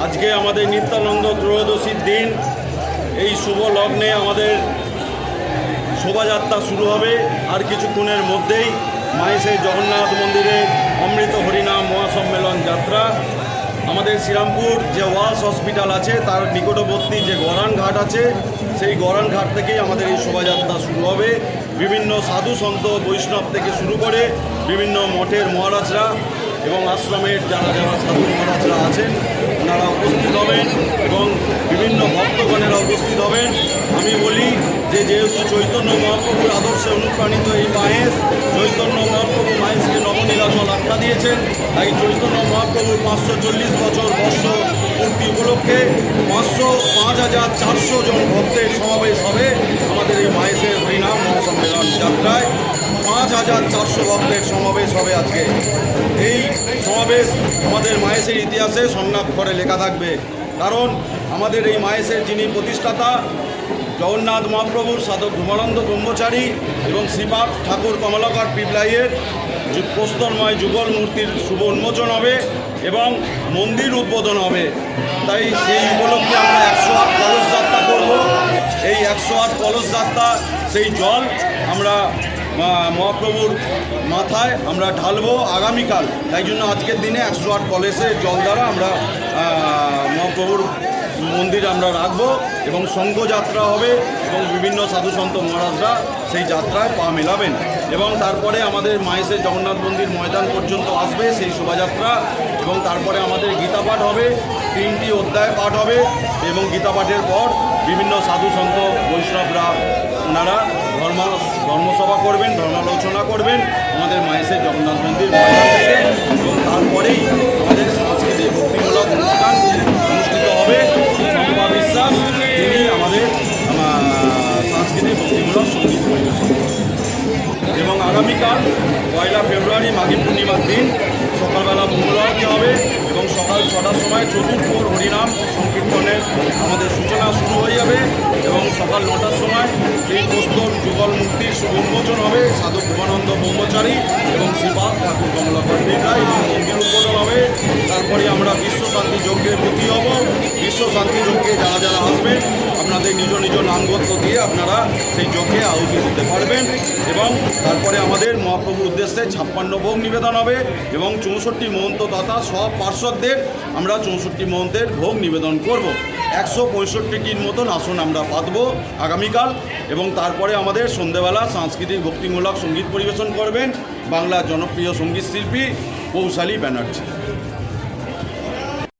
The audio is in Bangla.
আজকে আমাদের নিত্যানন্দ ত্রয়োদশীর দিন। এই শুভ লগ্নে আমাদের শোভাযাত্রা শুরু হবে আর কিছুক্ষণের মধ্যেই মায়ের জগন্নাথ মন্দিরে অমৃত হরিনাম মহাসম্মেলন যাত্রা। আমাদের শ্রীরামপুর যে ওয়ালস হসপিটাল আছে তার নিকটবর্তী যে গরান ঘাট আছে সেই গরান ঘাট থেকেই আমাদের এই শোভাযাত্রা শুরু হবে। বিভিন্ন সাধু সন্ত বৈষ্ণব থেকে শুরু করে বিভিন্ন মঠের মহারাজরা এবং আশ্রমের যারা যারা সাধু মহারাজরা আছেন ওনারা উপস্থিত হবেন এবং বিভিন্ন ভক্তগণেরা উপস্থিত হবেন। আমি বলি যে যেহেতু চৈতন্য মহাপ্রভুর আদর্শে অনুপ্রাণিত এই মাহেশ, চৈতন্য মহাপ্রভু মাহেশকে নবনীলাচল আখ্যা দিয়েছেন, তাই চৈতন্য মহাপ্রভুর 540 বছর বর্ষ পূর্তি উপলক্ষে 5,400 জন ভক্তের সমাবেশ হবে আমাদের এই মাহেশের হরিনাম মহাসম্মেলন যাত্রায়। 5,400 ভক্তের সমাবেশ হবে আজকে। এই সমাবেশ আমাদের মাহেশের ইতিহাসে স্বর্ণাক্ষরে লেখা থাকবে, কারণ আমাদের এই মাহেশের যিনি প্রতিষ্ঠাতা জগন্নাথ মহাপ্রভুর সাধক ধর্মানন্দ ব্রহ্মচারী এবং শ্রীপাদ ঠাকুর কমলাকর পিবলাইয়ের প্রস্তরময় যুগল মূর্তির শুভ উন্মোচন হবে এবং মন্দির উদ্বোধন হবে। তাই সেই উপলক্ষে আমরা 108 কলস যাত্রা করব। এই 108 কলস যাত্রা সেই জল আমরা মহাপ্রভুর মাথায় আমরা ঢালবো আগামীকাল। তাই জন্য আজকের দিনে 108 কলসের জল দ্বারা আমরা মহাপ্রভুর মন্দির আমরা রাখবো এবং শঙ্খযাত্রা হবে এবং বিভিন্ন সাধুসন্ত মহারাজরা সেই যাত্রায় পা মেলাবেন এবং তারপরে আমাদের মাহেশের জগন্নাথ মন্দির ময়দান পর্যন্ত আসবে সেই শোভাযাত্রা এবং তারপরে আমাদের গীতা পাঠ হবে, 3টি অধ্যায় পাঠ হবে এবং গীতা পাঠের পর বিভিন্ন সাধুসন্ত বৈষ্ণবরা ওনারা ধর্মসভা করবেন, ধর্মালোচনা করবেন আমাদের মাহেশের জগন্নাথ মন্দির ময়দান থেকে এবং তারপরেই আমাদের সাংস্কৃতিক ভক্তিমূলক অনুষ্ঠান অনুষ্ঠিত হবে। শম্পা বিশ্বাস তিনি আমাদের সাংস্কৃতিক ভক্তিমূলক সঙ্গীত পরিবেশন এবং আগামীকাল 1 ফেব্রুয়ারি মাঘী পূর্ণিমার দিন সকালবেলা মঙ্গল আরতি হবে এবং সকাল 6টার সময় চতুর্থ হরিনাম সংকীর্তনের আমাদের সূচনা শুরু হয়ে যাবে এবং সকাল 9টার সময় সেই প্রস্তর যুগল মূর্তির শুভ উন্মোচন হবে সাধু ধর্মানন্দ ব্রহ্মচারী এবং শ্রীপাদ ঠাকুর কমলাকর পিবলাই এবং মন্দির উদ্বোধন হবে। তারপরে আমরা বিশ্ব শান্তি যজ্ঞের প্রতি হব। বিশ্ব শান্তি যজ্ঞে যারা যারা আসবেন আপনাদের নিজ নিজ নামগোত্র দিয়ে আপনারা সেই যজ্ঞে আহুতি দিতে পারবেন এবং তারপরে আমাদের মহাপ্রভুর উদ্দেশ্যে 56 ভোগ নিবেদন হবে এবং 64 মহন্ত তথা সব পার্শ্বদের আমরা 64 মহন্তের ভোগ নিবেদন করব। 165টির মতন আসন আমরা পাতব আগামীকাল এবং তারপরে আমাদের সন্ধ্যেবেলা সাংস্কৃতিক ভক্তিমূলক সঙ্গীত পরিবেশন করবেন বাংলার জনপ্রিয় সঙ্গীত শিল্পী কৌশালী ব্যানার্জি।